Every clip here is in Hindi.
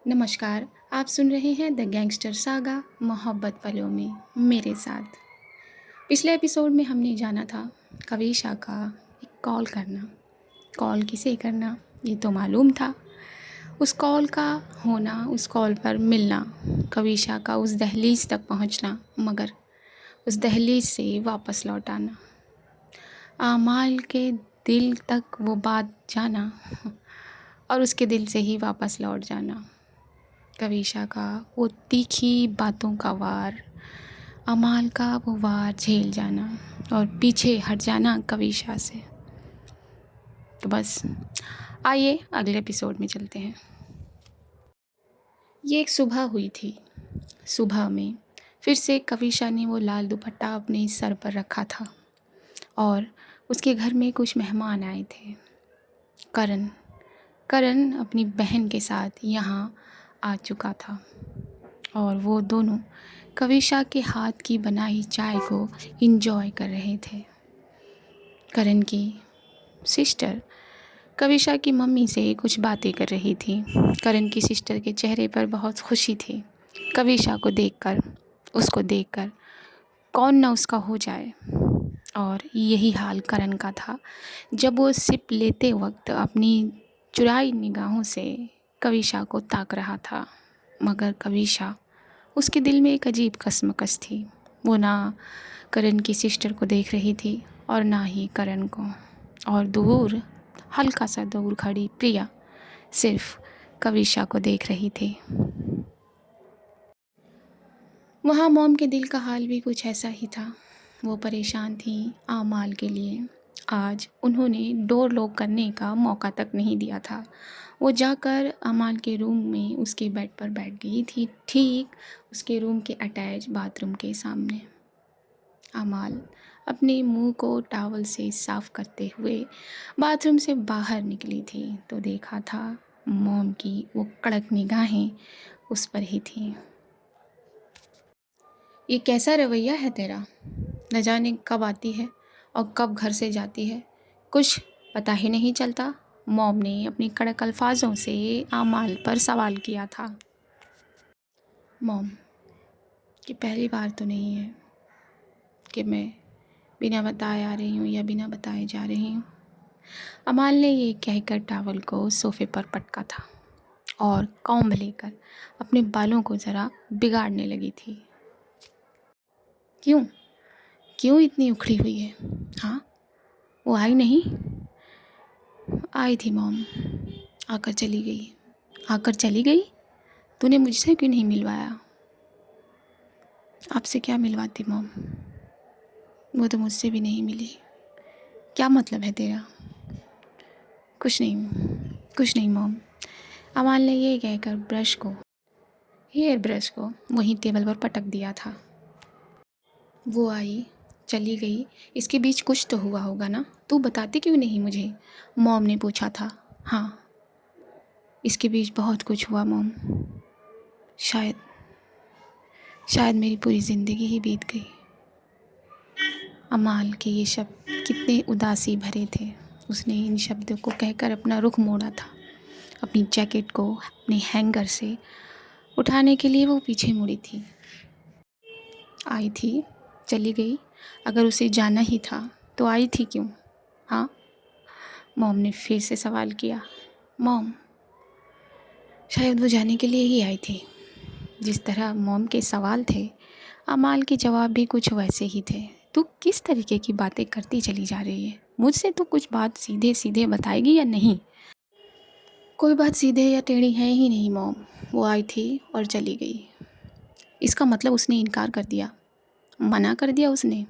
नमस्कार। आप सुन रहे हैं द गैंगस्टर सागा मोहब्बत पलों में मेरे साथ। पिछले एपिसोड में हमने जाना था कविशा का एक कॉल करना। कॉल किसे करना ये तो मालूम था। उस कॉल का होना, उस कॉल पर मिलना, कविशा का उस दहलीज तक पहुंचना, मगर उस दहलीज से वापस लौट आना, आमाल के दिल तक वो बात जाना और उसके दिल से ही वापस लौट जाना। कविशा का वो तीखी बातों का वार, अमाल का वो वार झेल जाना और पीछे हट जाना कविशा से। तो बस आइए अगले एपिसोड में चलते हैं। ये एक सुबह हुई थी। सुबह में फिर से कविशा ने वो लाल दुपट्टा अपने सर पर रखा था और उसके घर में कुछ मेहमान आए थे। करण करण अपनी बहन के साथ यहाँ आ चुका था और वो दोनों कविशा के हाथ की बनाई चाय को इंजॉय कर रहे थे। करण की सिस्टर कविशा की मम्मी से कुछ बातें कर रही थी। करण की सिस्टर के चेहरे पर बहुत खुशी थी कविशा को देखकर, उसको देखकर कौन ना उसका हो जाए। और यही हाल करण का था जब वो सिप लेते वक्त अपनी चुराई निगाहों से कविशा को ताक रहा था। मगर कविशा, उसके दिल में एक अजीब कसमकस थी। वो ना करण की सिस्टर को देख रही थी और ना ही करण को। और दूर, हल्का सा दूर खड़ी प्रिया सिर्फ कविशा को देख रही थी। वहाँ मॉम के दिल का हाल भी कुछ ऐसा ही था। वो परेशान थी आमाल के लिए। आज उन्होंने डोर लॉक करने का मौका तक नहीं दिया था। वो जाकर अमाल के रूम में उसके बेड पर बैठ गई थी, ठीक उसके रूम के अटैच बाथरूम के सामने। अमाल अपने मुंह को टॉवल से साफ करते हुए बाथरूम से बाहर निकली थी तो देखा था मॉम की वो कड़क निगाहें उस पर ही थीं। ये कैसा रवैया है तेरा? न जाने कब आती है और कब घर से जाती है, कुछ पता ही नहीं चलता। मॉम ने अपनी कड़क अल्फाजों से आमाल पर सवाल किया था। मॉम, कि पहली बार तो नहीं है कि मैं बिना बताए आ रही हूँ या बिना बताए जा रही हूँ। अमाल ने ये कहकर टॉवल को सोफ़े पर पटका था और कॉम्ब लेकर अपने बालों को ज़रा बिगाड़ने लगी थी। क्यों क्यों इतनी उखड़ी हुई है? हाँ, वो आई नहीं? आई थी मॉम, आकर चली गई। आकर चली गई? तूने मुझसे क्यों नहीं मिलवाया? आपसे क्या मिलवाती मॉम, वो तो मुझसे भी नहीं मिली। क्या मतलब है तेरा? कुछ नहीं मॉम। अमाल ने ये कहकर हेयर ब्रश को वहीं टेबल पर पटक दिया था। वो आई, चली गई, इसके बीच कुछ तो हुआ होगा ना? तू बताती क्यों नहीं मुझे? मॉम ने पूछा था। हाँ, इसके बीच बहुत कुछ हुआ मॉम। शायद शायद मेरी पूरी ज़िंदगी ही बीत गई। अमाल के ये शब्द कितने उदासी भरे थे। उसने इन शब्दों को कहकर अपना रुख मोड़ा था। अपनी जैकेट को अपने हैंगर से उठाने के लिए वो पीछे मुड़ी थी। आई थी, चली गई। अगर उसे जाना ही था तो आई थी क्यों? हाँ, मॉम ने फिर से सवाल किया। मॉम, शायद वो जाने के लिए ही आई थी। जिस तरह मॉम के सवाल थे, अमाल के जवाब भी कुछ वैसे ही थे। तू किस तरीके की बातें करती चली जा रही है? मुझसे तो कुछ बात सीधे सीधे बताएगी या नहीं? कोई बात सीधे या टेढ़ी है ही नहीं मॉम। वो आई थी और चली गई। इसका मतलब उसने इनकार कर दिया, मना कर दिया उसने?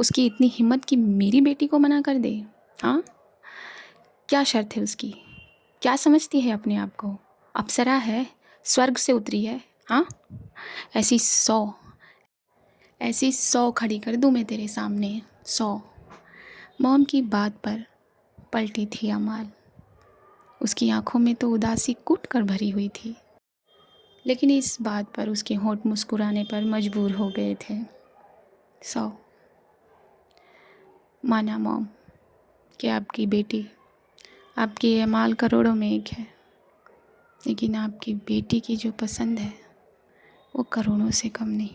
उसकी इतनी हिम्मत कि मेरी बेटी को मना कर दे? हाँ, क्या शर्त है उसकी? क्या समझती है अपने आप को? अप्सरा है? स्वर्ग से उतरी है? हाँ, ऐसी 100 खड़ी कर दूँ मैं तेरे सामने? 100। मॉम की बात पर पलटी थी अमाल। उसकी आंखों में तो उदासी कूट कर भरी हुई थी, लेकिन इस बात पर उसके होंठ मुस्कुराने पर मजबूर हो गए थे। 100। माना मॉम कि आपकी बेटी, आपकी अमाल करोड़ों में एक है। लेकिन आपकी बेटी की जो पसंद है वो करोड़ों से कम नहीं।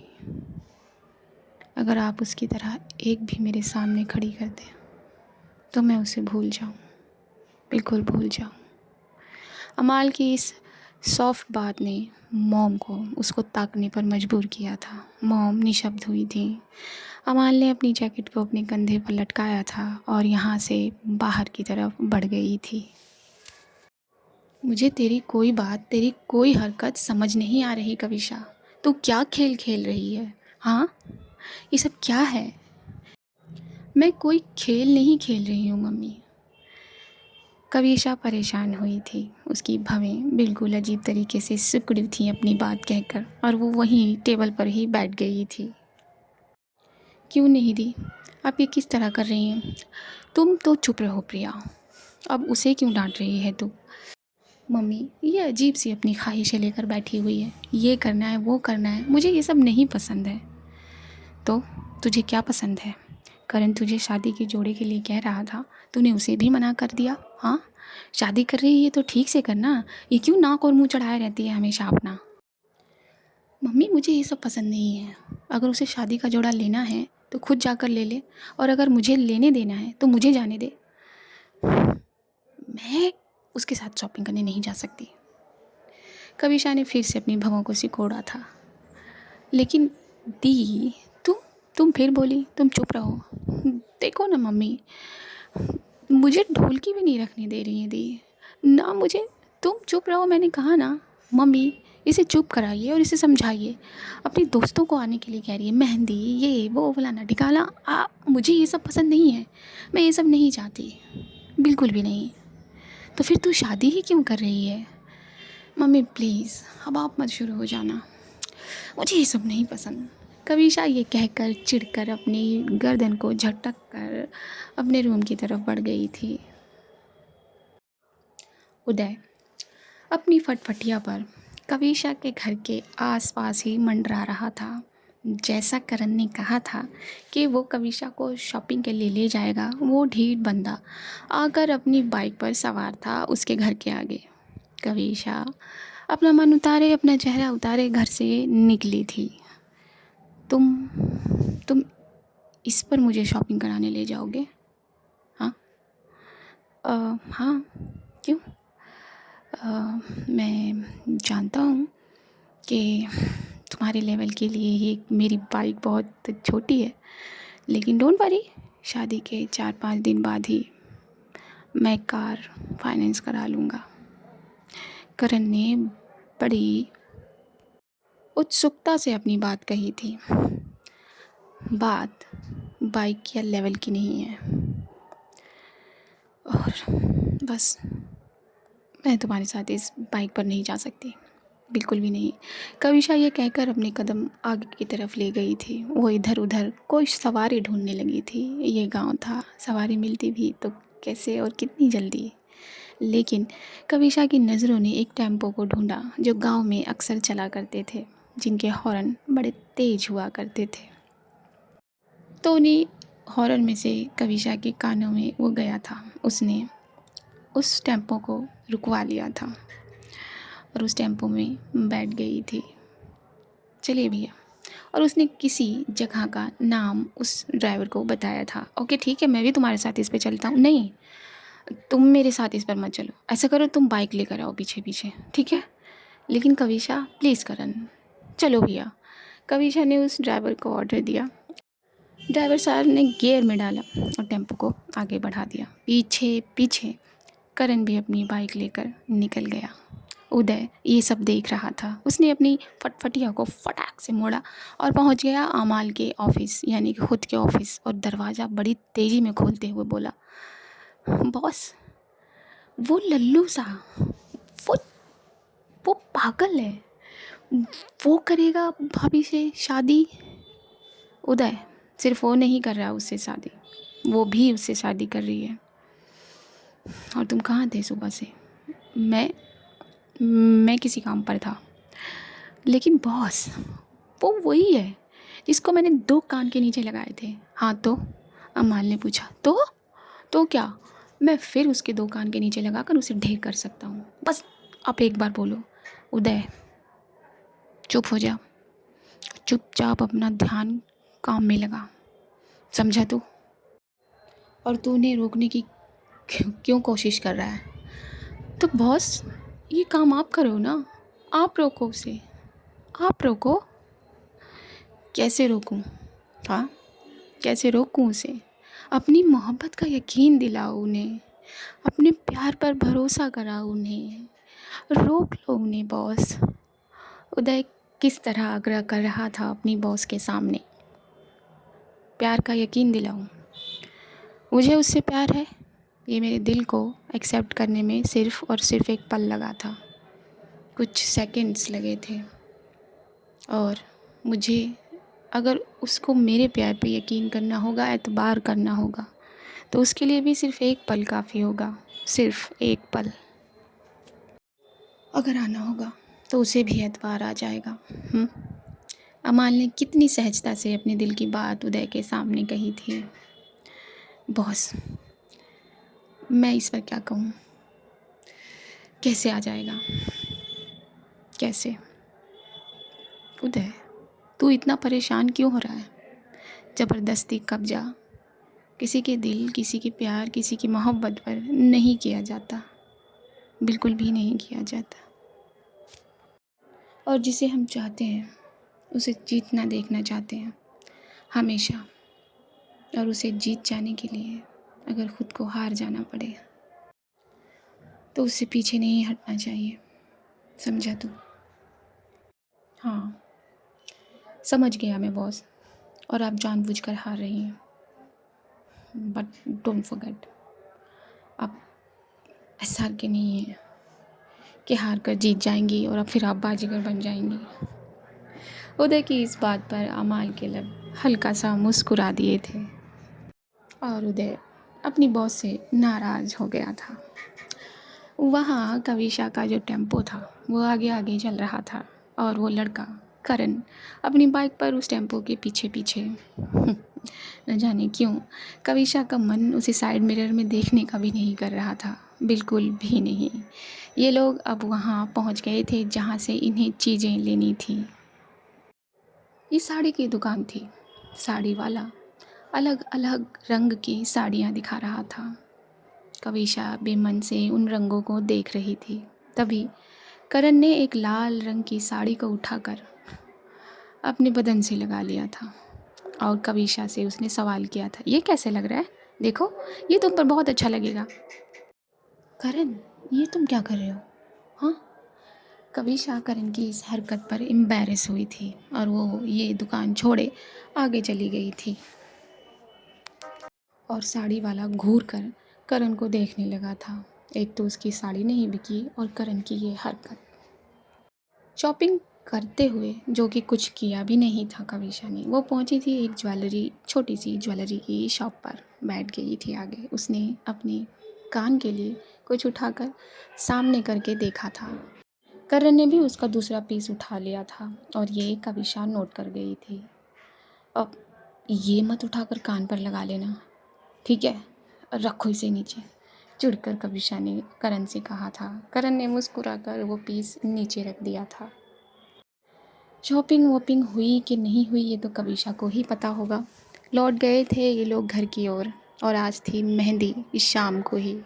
अगर आप उसकी तरह एक भी मेरे सामने खड़ी कर दें तो मैं उसे भूल जाऊँ, बिल्कुल भूल जाऊँ। अमाल की इस सॉफ्ट बात ने मॉम को उसको ताकने पर मजबूर किया था। मॉम निशब्द हुई थी। अमाल ने अपनी जैकेट को अपने कंधे पर लटकाया था और यहाँ से बाहर की तरफ बढ़ गई थी। मुझे तेरी कोई बात, तेरी कोई हरकत समझ नहीं आ रही कविशा। तू क्या खेल खेल रही है? हाँ, ये सब क्या है? मैं कोई खेल नहीं खेल रही हूँ मम्मी। कविशा परेशान हुई थी। उसकी भवें बिल्कुल अजीब तरीके से सिकुड़ी थी अपनी बात कहकर, और वो वहीं टेबल पर ही बैठ गई थी। क्यों नहीं दी? आप ये किस तरह कर रही हैं? तुम तो चुप रहो प्रिया। अब उसे क्यों डांट रही है तू? मम्मी, ये अजीब सी अपनी ख्वाहिशें लेकर बैठी हुई है। ये करना है, वो करना है, मुझे ये सब नहीं पसंद है। तो तुझे क्या पसंद है? करण तुझे शादी के जोड़े के लिए कह रहा था, तूने उसे भी मना कर दिया। हाँ, शादी कर रही है तो ठीक से करना। ये क्यों नाक और मुंह चढ़ाए रहती है हमेशा अपना? मम्मी, मुझे ये सब पसंद नहीं है। अगर उसे शादी का जोड़ा लेना है तो खुद जाकर ले ले, और अगर मुझे लेने देना है तो मुझे जाने दे। मैं उसके साथ शॉपिंग करने नहीं जा सकती। कविशा ने फिर से अपनी भवों को सिकोड़ा था। लेकिन दी, तुम फिर बोली। तुम चुप रहो। देखो ना मम्मी, मुझे ढोलकी भी नहीं रखने दे रही है दी ना मुझे। तुम चुप रहो, मैंने कहा ना। मम्मी, इसे चुप कराइए और इसे समझाइए। अपने दोस्तों को आने के लिए कह रही है, मेहंदी, ये वो फलाना ढिकाना। मुझे ये सब पसंद नहीं है। मैं ये सब नहीं चाहती, बिल्कुल भी नहीं। तो फिर तू शादी ही क्यों कर रही है? मम्मी प्लीज़, अब आप मत शुरू हो जाना। मुझे ये सब नहीं पसंद। कविशा ये कहकर चिढ़कर अपनी गर्दन को झटक कर अपने रूम की तरफ बढ़ गई थी। उदय अपनी फटफटिया पर कविशा के घर के आसपास ही मंडरा रहा था। जैसा करण ने कहा था कि वो कविशा को शॉपिंग के लिए ले जाएगा, वो ढीठ बंदा आकर अपनी बाइक पर सवार था उसके घर के आगे। कविशा अपना मन उतारे, अपना चेहरा उतारे घर से निकली थी। तुम इस पर मुझे शॉपिंग कराने ले जाओगे? हाँ। हाँ, क्यों? मैं जानता हूँ कि तुम्हारे लेवल के लिए ये मेरी बाइक बहुत छोटी है, लेकिन डोंट वरी, शादी के 4-5 दिन बाद ही मैं कार फाइनेंस करा लूँगा। करण ने बड़ी उत्सुकता से अपनी बात कही थी। बात बाइक या लेवल की नहीं है, और बस मैं तुम्हारे साथ इस बाइक पर नहीं जा सकती, बिल्कुल भी नहीं। कविशा ये कहकर अपने कदम आगे की तरफ ले गई थी। वो इधर उधर कोई सवारी ढूंढने लगी थी। ये गांव था, सवारी मिलती भी तो कैसे और कितनी जल्दी। लेकिन कविशा की नज़रों ने एक टेम्पो को ढूंढा जो गांव में अक्सर चला करते थे, जिनके हॉर्न बड़े तेज हुआ करते थे। तो उन्हीं हॉर्न में से कविशा के कानों में वो गया था। उसने उस टेम्पो को रुकवा लिया था और उस टेम्पो में बैठ गई थी। चलिए भैया। और उसने किसी जगह का नाम उस ड्राइवर को बताया था। ओके ठीक है, मैं भी तुम्हारे साथ इस पे चलता हूँ। नहीं, तुम मेरे साथ इस पर मत चलो। ऐसा करो, तुम बाइक लेकर आओ पीछे पीछे, ठीक है? लेकिन कविशा प्लीज़ करण, चलो भैया। कविशा ने उस ड्राइवर को ऑर्डर दिया। ड्राइवर साहब ने गियर में डाला और टेम्पो को आगे बढ़ा दिया। पीछे पीछे करण भी अपनी बाइक लेकर निकल गया। उदय ये सब देख रहा था। उसने अपनी फटफटिया को फटाक से मोड़ा और पहुंच गया अमाल के ऑफिस, यानी कि खुद के ऑफिस, और दरवाज़ा बड़ी तेज़ी में खोलते हुए बोला, बॉस, वो लल्लू सा, वो वो पागल है, वो करेगा भाभी से शादी। उदय सिर्फ वो नहीं कर रहा उससे शादी, वो भी उससे शादी कर रही है। और तुम कहाँ थे सुबह से? मैं किसी काम पर था। लेकिन बॉस, वो वही है जिसको मैंने 2 कान के नीचे लगाए थे। हाँ तो? अमाल ने पूछा। तो क्या मैं फिर उसके 2 कान के नीचे लगाकर उसे ढेर कर सकता हूँ? बस अब एक बार बोलो, उदय चुप हो जा, चुपचाप अपना ध्यान काम में लगा, समझा तू? और तू उन्हें रोकने की क्यों कोशिश कर रहा है? तो बॉस, ये काम आप करो ना, आप रोको उसे, आप रोको। कैसे रोकूं? हाँ, कैसे रोकूं उसे? अपनी मोहब्बत का यकीन दिलाओ उन्हें, अपने प्यार पर भरोसा कराओ उन्हें, रोक लो उन्हें बॉस। उदय किस तरह आग्रह कर रहा था अपनी बॉस के सामने। प्यार का यकीन दिलाऊं, मुझे उससे प्यार है, ये मेरे दिल को एक्सेप्ट करने में सिर्फ़ और सिर्फ एक पल लगा था, कुछ सेकंड्स लगे थे। और मुझे अगर उसको मेरे प्यार पे यकीन करना होगा, एतबार करना होगा, तो उसके लिए भी सिर्फ़ एक पल काफ़ी होगा, सिर्फ़ एक पल। अगर आना होगा तो उसे भी एतबार आ जाएगा। अमाल ने कितनी सहजता से अपने दिल की बात उदय के सामने कही थी। बॉस, मैं इस पर क्या कहूँ? कैसे आ जाएगा? कैसे? उदय, तू इतना परेशान क्यों हो रहा है? ज़बरदस्ती कब्जा किसी के दिल, किसी के प्यार, किसी की मोहब्बत पर नहीं किया जाता, बिल्कुल भी नहीं किया जाता। और जिसे हम चाहते हैं उसे जीतना देखना चाहते हैं हमेशा, और उसे जीत जाने के लिए अगर ख़ुद को हार जाना पड़े तो उससे पीछे नहीं हटना चाहिए, समझा तू? हाँ, समझ गया मैं बॉस, और आप जानबूझकर हार रही हैं, बट डोंट फॉरगेट, आप ऐसा हार के नहीं हैं कि हार कर जीत जाएंगी और अब फिर आप बाजीगर बन जाएंगी। उदय की इस बात पर अमाल के लब हल्का सा मुस्कुरा दिए थे और उदय अपनी बॉस से नाराज़ हो गया था। वहाँ कविशा का जो टेम्पो था वो आगे आगे चल रहा था और वो लड़का करण अपनी बाइक पर उस टेम्पो के पीछे पीछे। न जाने क्यों कविशा का मन उसे साइड मिरर में देखने का भी नहीं कर रहा था, बिल्कुल भी नहीं। ये लोग अब वहाँ पहुँच गए थे जहाँ से इन्हें चीज़ें लेनी थी। ये साड़ी की दुकान थी। साड़ी वाला अलग अलग रंग की साड़ियाँ दिखा रहा था। कविशा बेमन से उन रंगों को देख रही थी। तभी करण ने एक लाल रंग की साड़ी को उठाकर अपने बदन से लगा लिया था और कविशा से उसने सवाल किया था, ये कैसे लग रहा है? देखो, ये तुम पर बहुत अच्छा लगेगा। करण, ये तुम क्या कर रहे हो? हाँ, कविशा करण की इस हरकत पर एम्बैरेस हुई थी और वो ये दुकान छोड़े आगे चली गई थी और साड़ी वाला घूर कर करण को देखने लगा था। एक तो उसकी साड़ी नहीं बिकी और करण की ये हरकत। शॉपिंग करते हुए, जो कि कुछ किया भी नहीं था कविशा ने, वो पहुंची थी एक छोटी सी ज्वेलरी की शॉप पर, बैठ गई थी आगे। उसने अपने कान के लिए कुछ उठाकर सामने करके देखा था। करण ने भी उसका दूसरा पीस उठा लिया था और ये कविशा नोट कर गई थी। अब ये मत उठाकर कान पर लगा लेना, ठीक है? रखो इसे नीचे, चिढ़कर कविशा ने करण से कहा था। करण ने मुस्कुराकर वो पीस नीचे रख दिया था। शॉपिंग वॉपिंग हुई कि नहीं हुई ये तो कविशा को ही पता होगा। लौट गए थे ये लोग घर की ओर और आज थी मेहंदी, इस शाम को ही।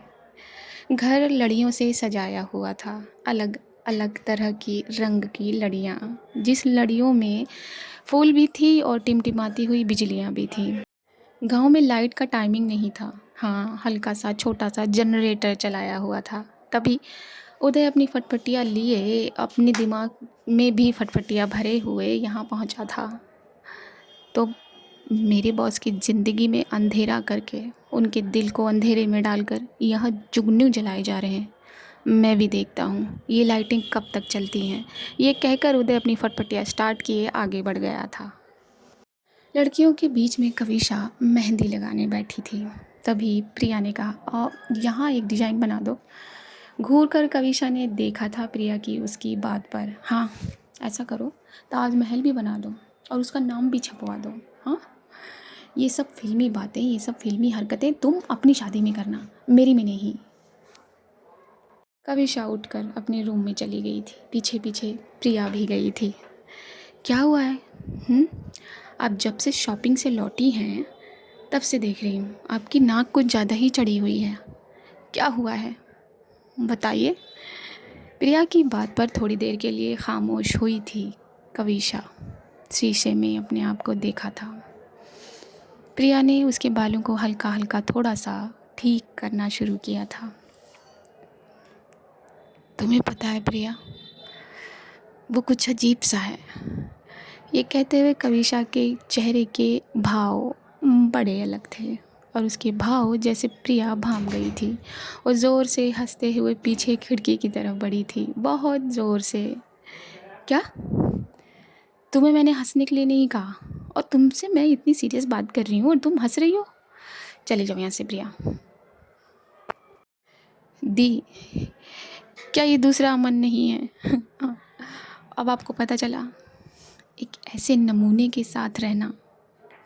घर लड़ियों से सजाया हुआ था, अलग अलग तरह की रंग की लड़ियाँ, जिस लड़ियों में फूल भी थी और टिमटिमाती हुई बिजलियाँ भी थीं। गांव में लाइट का टाइमिंग नहीं था। हाँ, हल्का सा छोटा सा जनरेटर चलाया हुआ था। तभी उदय अपनी फटफटियाँ लिए, अपने दिमाग में भी फटफटियाँ भरे हुए यहाँ पहुँचा था। तो मेरे बॉस की ज़िंदगी में अंधेरा करके, उनके दिल को अंधेरे में डालकर यहाँ जुगनू जलाए जा रहे हैं। मैं भी देखता हूँ ये लाइटें कब तक चलती हैं। ये कहकर उदय अपनी फटफटियाँ स्टार्ट किए आगे बढ़ गया था। लड़कियों के बीच में कविशा मेहंदी लगाने बैठी थी। तभी प्रिया ने कहा, यहाँ एक डिज़ाइन बना दो। घूर कर कविशा ने देखा था प्रिया की उसकी बात पर। हाँ, ऐसा करो, ताजमहल भी बना दो और उसका नाम भी छपवा दो। हाँ, ये सब फिल्मी बातें, ये सब फिल्मी हरकतें तुम अपनी शादी में करना, मेरी में नहीं। कविशा उठकर अपने रूम में चली गई थी। पीछे पीछे प्रिया भी गई थी। क्या हुआ है? आप जब से शॉपिंग से लौटी हैं तब से देख रही हूँ आपकी नाक कुछ ज़्यादा ही चढ़ी हुई है। क्या हुआ है बताइए। प्रिया की बात पर थोड़ी देर के लिए खामोश हुई थी कविशा। शीशे में अपने आप को देखा था। प्रिया ने उसके बालों को हल्का हल्का थोड़ा सा ठीक करना शुरू किया था। तुम्हें पता है प्रिया, वो कुछ अजीब सा है। ये कहते हुए कविशा के चेहरे के भाव बड़े अलग थे और उसके भाव जैसे प्रिया भांप गई थी और ज़ोर से हंसते हुए पीछे खिड़की की तरफ बढ़ी थी, बहुत ज़ोर से। क्या? तुम्हें मैंने हंसने के लिए नहीं कहा, और तुमसे मैं इतनी सीरियस बात कर रही हूँ और तुम हंस रही हो। चले जाओ यहाँ से प्रिया। दी, क्या ये दूसरा अमन नहीं है? अब आपको पता चला एक ऐसे नमूने के साथ रहना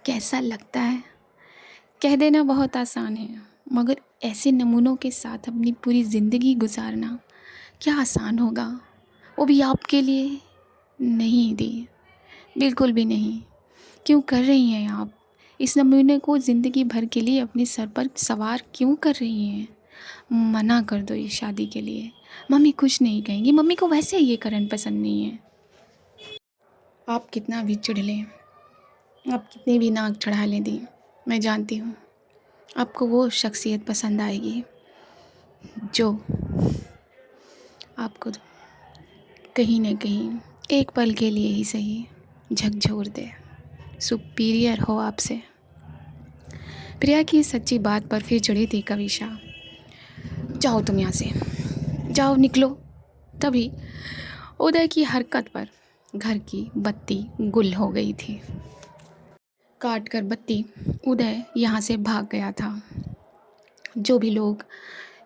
कैसा लगता है। कह देना बहुत आसान है, मगर ऐसे नमूनों के साथ अपनी पूरी ज़िंदगी गुजारना क्या आसान होगा, वो भी आपके लिए। नहीं दी, बिल्कुल भी नहीं। क्यों कर रही हैं आप इस नमूने को ज़िंदगी भर के लिए अपने सर पर सवार क्यों कर रही हैं? मना कर दो इस शादी के लिए। मम्मी कुछ नहीं कहेंगी, मम्मी को वैसे ये करण पसंद नहीं है। आप कितना भी चिढ़ लें, आप कितनी भी नाक चढ़ा लें दी, मैं जानती हूँ आपको वो शख्सियत पसंद आएगी जो आपको कहीं न कहीं एक पल के लिए ही सही झकझोर दे, सुपीरियर हो आपसे। प्रिया की सच्ची बात पर फिर चिढ़ी थी कविशा। जाओ तुम यहाँ से, जाओ निकलो। तभी उदय की हरकत पर घर की बत्ती गुल हो गई थी। काट कर बत्ती उदय यहाँ से भाग गया था। जो भी लोग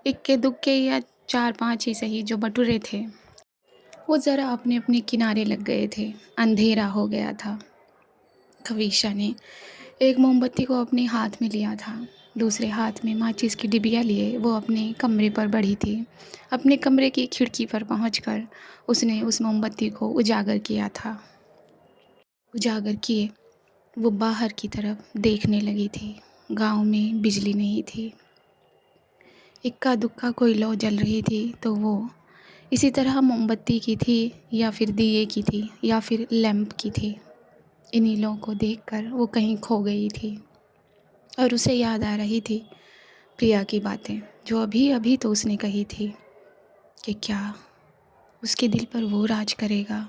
इक्के दुक्के या 4-5 ही सही जो बटुरे थे, वो ज़रा अपने अपने किनारे लग गए थे। अंधेरा हो गया था। कविशा ने एक मोमबत्ती को अपने हाथ में लिया था, दूसरे हाथ में माचिस की डिबिया लिए वो अपने कमरे पर बढ़ी थी। अपने कमरे की खिड़की पर पहुंचकर उसने उस मोमबत्ती को उजागर किया था। उजागर किए वो बाहर की तरफ देखने लगी थी। गांव में बिजली नहीं थी, इक्का दुक्का कोई लौ जल रही थी तो वो इसी तरह मोमबत्ती की थी या फिर दिए की थी या फिर लैंप की थी। इन्हीं लोगों को देखकर वो कहीं खो गई थी और उसे याद आ रही थी प्रिया की बातें, जो अभी अभी तो उसने कही थी कि क्या उसके दिल पर वो राज करेगा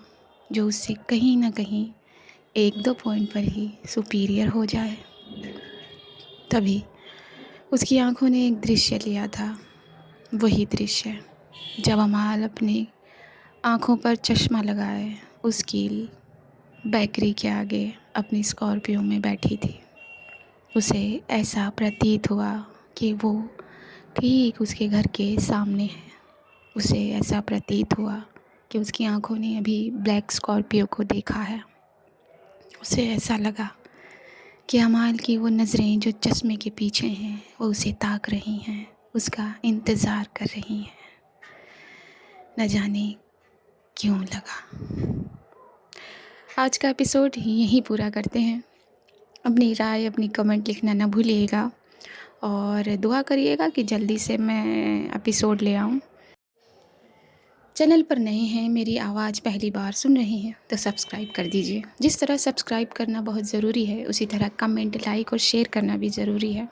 जो उससे कहीं ना कहीं 1-2 पॉइंट पर ही सुपीरियर हो जाए। तभी उसकी आंखों ने एक दृश्य लिया था, वही दृश्य जब अमाल अपनी आंखों पर चश्मा लगाए उसकी बेकरी के आगे अपनी स्कॉर्पियो में बैठी थी। उसे ऐसा प्रतीत हुआ कि वो ठीक उसके घर के सामने है। उसे ऐसा प्रतीत हुआ कि उसकी आंखों ने अभी ब्लैक स्कॉर्पियो को देखा है। उसे ऐसा लगा कि अमाल की वो नज़रें जो चश्मे के पीछे हैं वो उसे ताक रही हैं, उसका इंतज़ार कर रही हैं। न जाने क्यों लगा। आज का एपिसोड यहीं पूरा करते हैं। अपनी राय, अपनी कमेंट लिखना ना भूलिएगा और दुआ करिएगा कि जल्दी से मैं एपिसोड ले आऊँ। चैनल पर नए हैं, मेरी आवाज़ पहली बार सुन रहे हैं तो सब्सक्राइब कर दीजिए। जिस तरह सब्सक्राइब करना बहुत ज़रूरी है, उसी तरह कमेंट, लाइक और शेयर करना भी ज़रूरी है।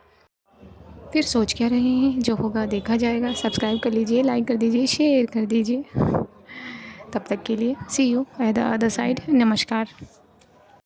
फिर सोच क्या रहे हैं, जो होगा देखा जाएगा। सब्सक्राइब कर लीजिए, लाइक कर दीजिए, शेयर कर दीजिए। तब तक के लिए see you at the other side. नमस्कार।